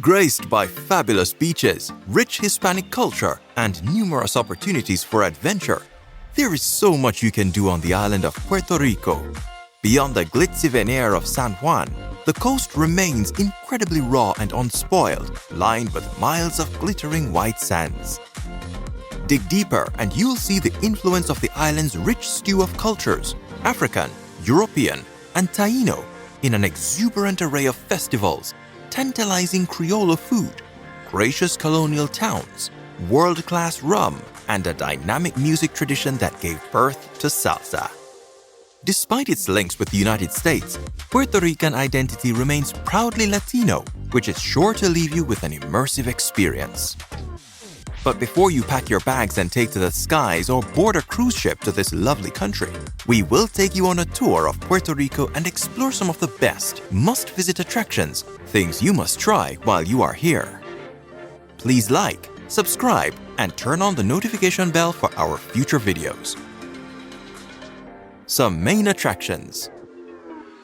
Graced by fabulous beaches, rich Hispanic culture, and numerous opportunities for adventure, there is so much you can do on the island of Puerto Rico. Beyond the glitzy veneer of San Juan, the coast remains incredibly raw and unspoiled, lined with miles of glittering white sands. Dig deeper and you'll see the influence of the island's rich stew of cultures, African, European, and Taino, in an exuberant array of festivals, tantalizing Criollo food, gracious colonial towns, world-class rum, and a dynamic music tradition that gave birth to salsa. Despite its links with the United States, Puerto Rican identity remains proudly Latino, which is sure to leave you with an immersive experience. But before you pack your bags and take to the skies or board a cruise ship to this lovely country, we will take you on a tour of Puerto Rico and explore some of the best must-visit attractions, things you must try while you are here. Please like, subscribe, and turn on the notification bell for our future videos. Some main attractions.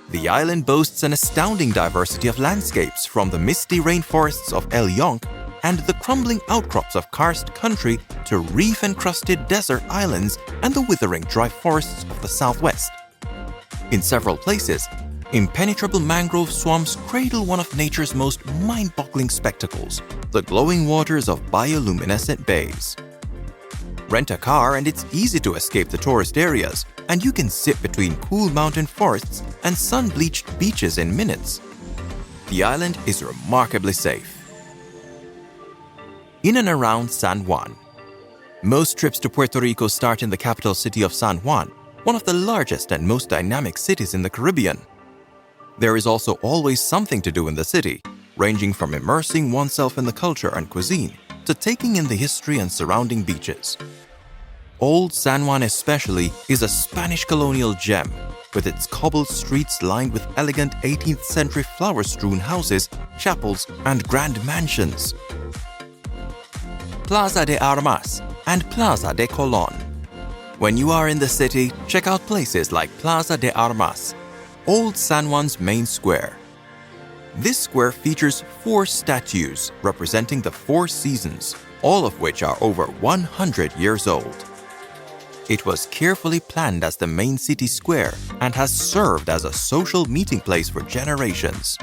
The island boasts an astounding diversity of landscapes, from the misty rainforests of El Yunque and the crumbling outcrops of karst country to reef-encrusted desert islands and the withering dry forests of the southwest. In several places, impenetrable mangrove swamps cradle one of nature's most mind-boggling spectacles, the glowing waters of bioluminescent bays. Rent a car and it's easy to escape the tourist areas, and you can sit between cool mountain forests and sun-bleached beaches in minutes. The island is remarkably safe. In and around San Juan. Most trips to Puerto Rico start in the capital city of San Juan, one of the largest and most dynamic cities in the Caribbean. There is also always something to do in the city, ranging from immersing oneself in the culture and cuisine to taking in the history and surrounding beaches. Old San Juan especially is a Spanish colonial gem, with its cobbled streets lined with elegant 18th century flower-strewn houses, chapels, and grand mansions. Plaza de Armas and Plaza de Colón. When you are in the city, check out places like Plaza de Armas, Old San Juan's main square. This square features 4 statues representing the 4 seasons, all of which are over 100 years old. It was carefully planned as the main city square and has served as a social meeting place for generations.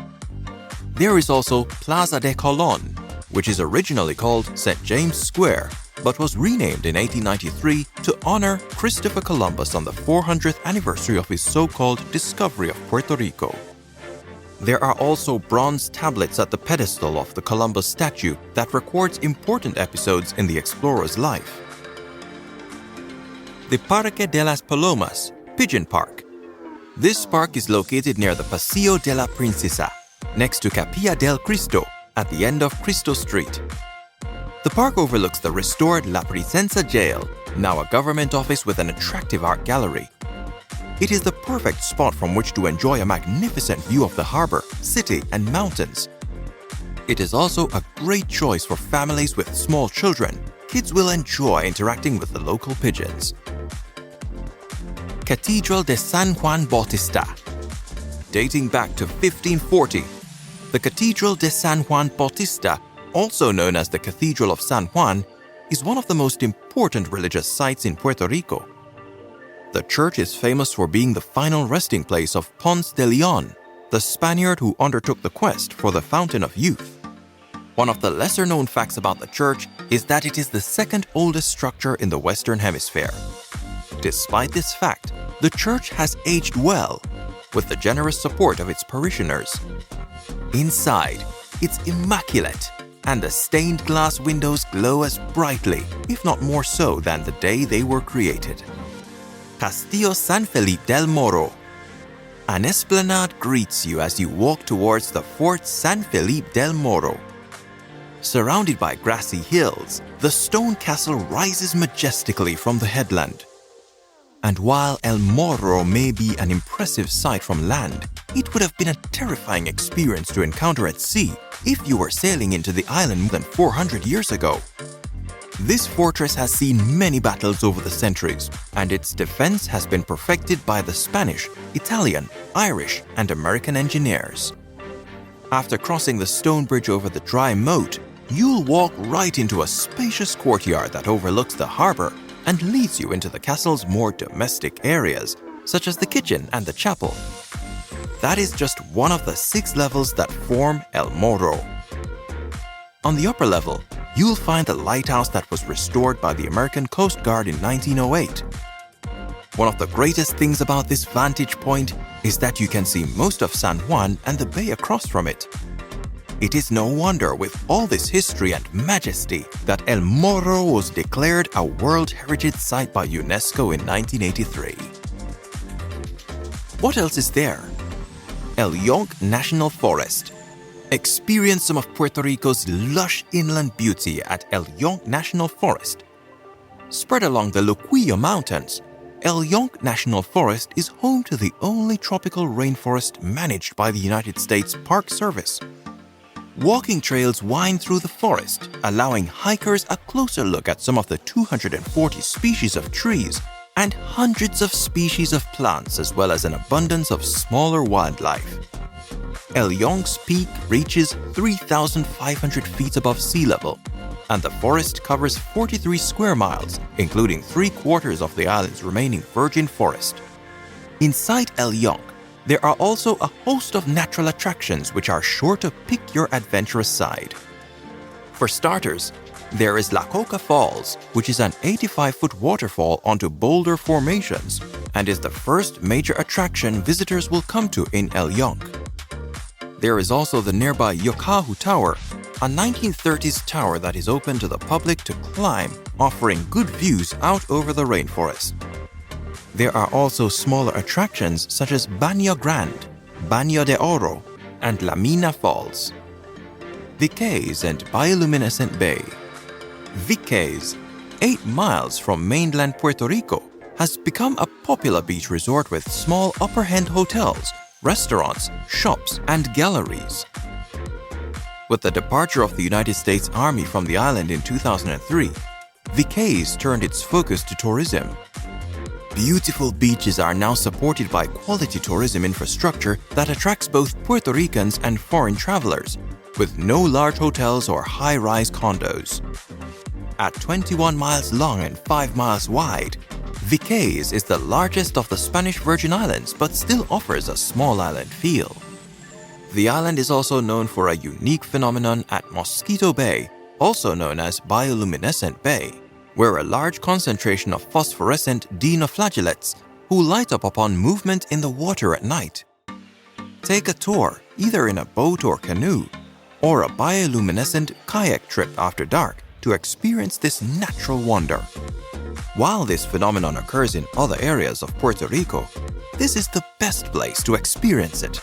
There is also Plaza de Colón, which is originally called St. James Square, but was renamed in 1893 to honor Christopher Columbus on the 400th anniversary of his so-called discovery of Puerto Rico. There are also bronze tablets at the pedestal of the Columbus statue that records important episodes in the explorer's life. The Parque de las Palomas, Pigeon Park. This park is located near the Paseo de la Princesa, next to Capilla del Cristo, at the end of Cristo Street. The park overlooks the restored La Princesa Jail, now a government office with an attractive art gallery. It is the perfect spot from which to enjoy a magnificent view of the harbor, city, and mountains. It is also a great choice for families with small children. Kids will enjoy interacting with the local pigeons. Cathedral de San Juan Bautista. Dating back to 1540, the Cathedral de San Juan Bautista, also known as the Cathedral of San Juan, is one of the most important religious sites in Puerto Rico. The church is famous for being the final resting place of Ponce de Leon, the Spaniard who undertook the quest for the Fountain of Youth. One of the lesser-known facts about the church is that it is the second oldest structure in the Western Hemisphere. Despite this fact, the church has aged well, with the generous support of its parishioners. Inside, it's immaculate, and the stained glass windows glow as brightly, if not more so, than the day they were created. Castillo San Felipe del Morro. An esplanade greets you as you walk towards the Fort San Felipe del Morro. Surrounded by grassy hills, the stone castle rises majestically from the headland. And while El Morro may be an impressive sight from land, it would have been a terrifying experience to encounter at sea if you were sailing into the island more than 400 years ago. This fortress has seen many battles over the centuries, and its defense has been perfected by the Spanish, Italian, Irish, and American engineers. After crossing the stone bridge over the dry moat, you'll walk right into a spacious courtyard that overlooks the harbor and leads you into the castle's more domestic areas, such as the kitchen and the chapel. That is just one of the 6 levels that form El Morro. On the upper level, you'll find the lighthouse that was restored by the American Coast Guard in 1908. One of the greatest things about this vantage point is that you can see most of San Juan and the bay across from it. It is no wonder, with all this history and majesty, that El Morro was declared a World Heritage Site by UNESCO in 1983. What else is there? El Yunque National Forest. Experience some of Puerto Rico's lush inland beauty at El Yunque National Forest. Spread along the Luquillo Mountains, El Yunque National Forest is home to the only tropical rainforest managed by the United States Park Service. Walking trails wind through the forest, allowing hikers a closer look at some of the 240 species of trees and hundreds of species of plants, as well as an abundance of smaller wildlife. El Yunque's peak reaches 3,500 feet above sea level, and the forest covers 43 square miles, including 3/4 of the island's remaining virgin forest. Inside El Yunque, there are also a host of natural attractions which are sure to pique your adventurous side. For starters, there is La Coca Falls, which is an 85-foot waterfall onto boulder formations and is the first major attraction visitors will come to in El Yunque. There is also the nearby Yokahu Tower, a 1930s tower that is open to the public to climb, offering good views out over the rainforest. There are also smaller attractions such as Baño Grande, Baño de Oro, and La Mina Falls. Vieques and Bioluminescent Bay. Vieques, 8 miles from mainland Puerto Rico, has become a popular beach resort with small upper-end hotels, restaurants, shops, and galleries. With the departure of the United States Army from the island in 2003, Vieques turned its focus to tourism. Beautiful beaches are now supported by quality tourism infrastructure that attracts both Puerto Ricans and foreign travelers, with no large hotels or high-rise condos. At 21 miles long and 5 miles wide, Vieques is the largest of the Spanish Virgin Islands but still offers a small island feel. The island is also known for a unique phenomenon at Mosquito Bay, also known as Bioluminescent Bay, where a large concentration of phosphorescent dinoflagellates who light up upon movement in the water at night. Take a tour, either in a boat or canoe, or a bioluminescent kayak trip after dark to experience this natural wonder. While this phenomenon occurs in other areas of Puerto Rico, this is the best place to experience it.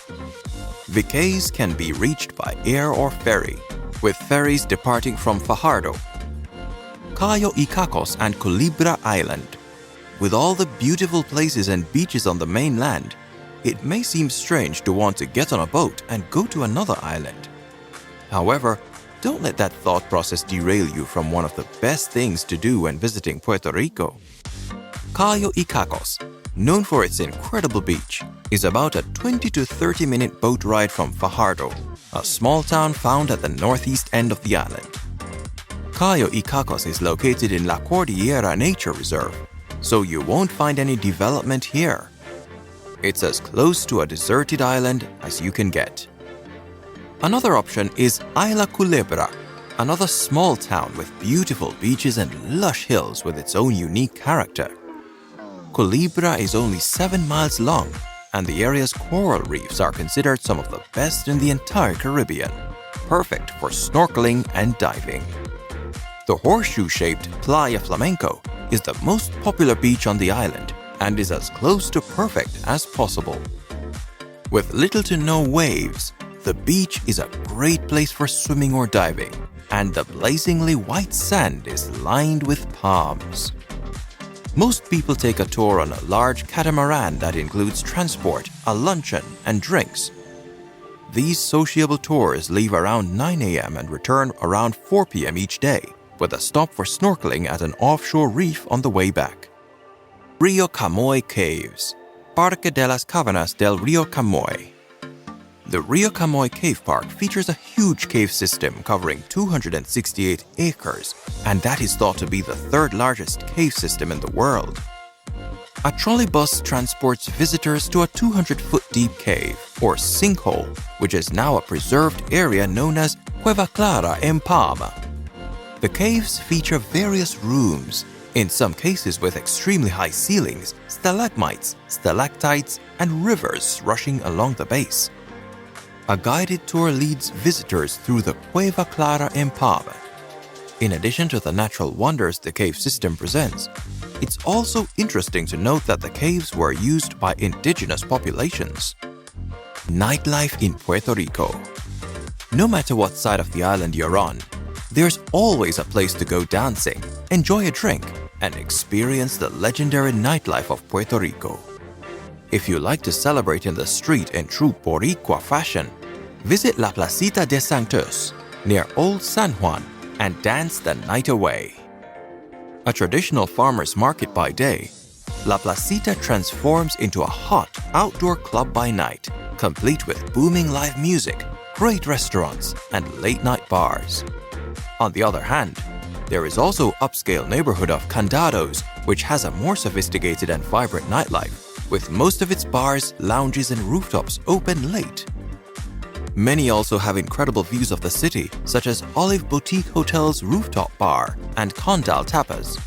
Vieques can be reached by air or ferry, with ferries departing from Fajardo, Cayo, Icacos, and Culebra Island. With all the beautiful places and beaches on the mainland, it may seem strange to want to get on a boat and go to another island. However, don't let that thought process derail you from one of the best things to do when visiting Puerto Rico. Cayo Icacos, known for its incredible beach, is about a 20 to 30-minute boat ride from Fajardo, a small town found at the northeast end of the island. Cayo Icacos is located in La Cordillera Nature Reserve, so you won't find any development here. It's as close to a deserted island as you can get. Another option is Isla Culebra, another small town with beautiful beaches and lush hills with its own unique character. Culebra is only 7 miles long, and the area's coral reefs are considered some of the best in the entire Caribbean, perfect for snorkeling and diving. The horseshoe-shaped Playa Flamenco is the most popular beach on the island and is as close to perfect as possible. With little to no waves, the beach is a great place for swimming or diving, and the blazingly white sand is lined with palms. Most people take a tour on a large catamaran that includes transport, a luncheon, and drinks. These sociable tours leave around 9 a.m. and return around 4 p.m. each day, with a stop for snorkeling at an offshore reef on the way back. Rio Camuy Caves, Parque de las Cavernas del Rio Camuy. The Rio Camuy Cave Park features a huge cave system covering 268 acres, and that is thought to be the third largest cave system in the world. A trolley bus transports visitors to a 200-foot-deep cave, or sinkhole, which is now a preserved area known as Cueva Clara en Palma. The caves feature various rooms, in some cases with extremely high ceilings, stalagmites, stalactites, and rivers rushing along the base. A guided tour leads visitors through the Cueva Clara en Palma. In addition to the natural wonders the cave system presents, it's also interesting to note that the caves were used by indigenous populations. Nightlife in Puerto Rico. No matter what side of the island you're on, there's always a place to go dancing, enjoy a drink, and experience the legendary nightlife of Puerto Rico. If you like to celebrate in the street in true Boricua fashion, visit La Placita de Santos near Old San Juan and dance the night away. A traditional farmer's market by day, La Placita transforms into a hot outdoor club by night, complete with booming live music, great restaurants, and late-night bars. On the other hand, there is also upscale neighborhood of Candados, which has a more sophisticated and vibrant nightlife, with most of its bars, lounges, and rooftops open late. Many also have incredible views of the city, such as Olive Boutique Hotel's rooftop bar and Condal Tapas.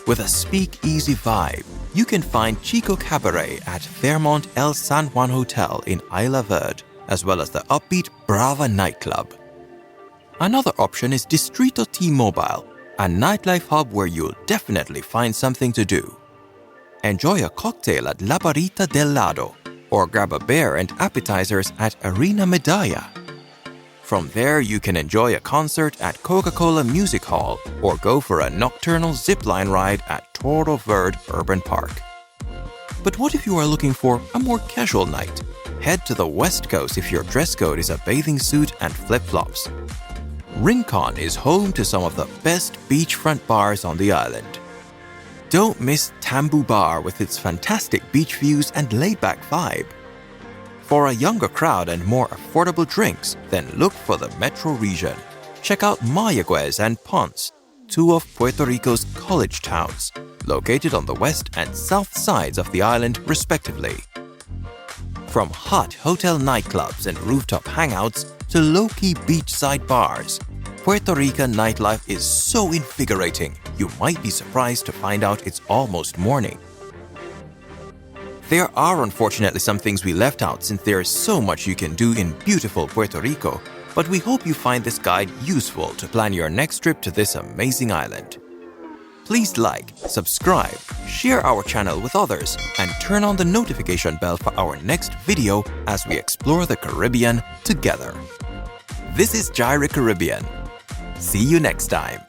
With a speak-easy vibe, you can find Chico Cabaret at Fairmont El San Juan Hotel in Isla Verde, as well as the upbeat Brava nightclub. Another option is Distrito T-Mobile, a nightlife hub where you'll definitely find something to do. Enjoy a cocktail at La Barrita del Lado, or grab a beer and appetizers at Arena Medalla. From there, you can enjoy a concert at Coca-Cola Music Hall or go for a nocturnal zipline ride at Toro Verde Urban Park. But what if you are looking for a more casual night? Head to the West Coast if your dress code is a bathing suit and flip-flops. Rincon is home to some of the best beachfront bars on the island. Don't miss Tambu Bar with its fantastic beach views and laid-back vibe. For a younger crowd and more affordable drinks, then look for the Metro region. Check out Mayagüez and Ponce, two of Puerto Rico's college towns, located on the west and south sides of the island respectively. From hot hotel nightclubs and rooftop hangouts to low-key beachside bars, Puerto Rican nightlife is so invigorating, you might be surprised to find out it's almost morning. There are unfortunately some things we left out since there is so much you can do in beautiful Puerto Rico, but we hope you find this guide useful to plan your next trip to this amazing island. Please like, subscribe, share our channel with others, and turn on the notification bell for our next video as we explore the Caribbean together. This is Gyre Caribbean. See you next time.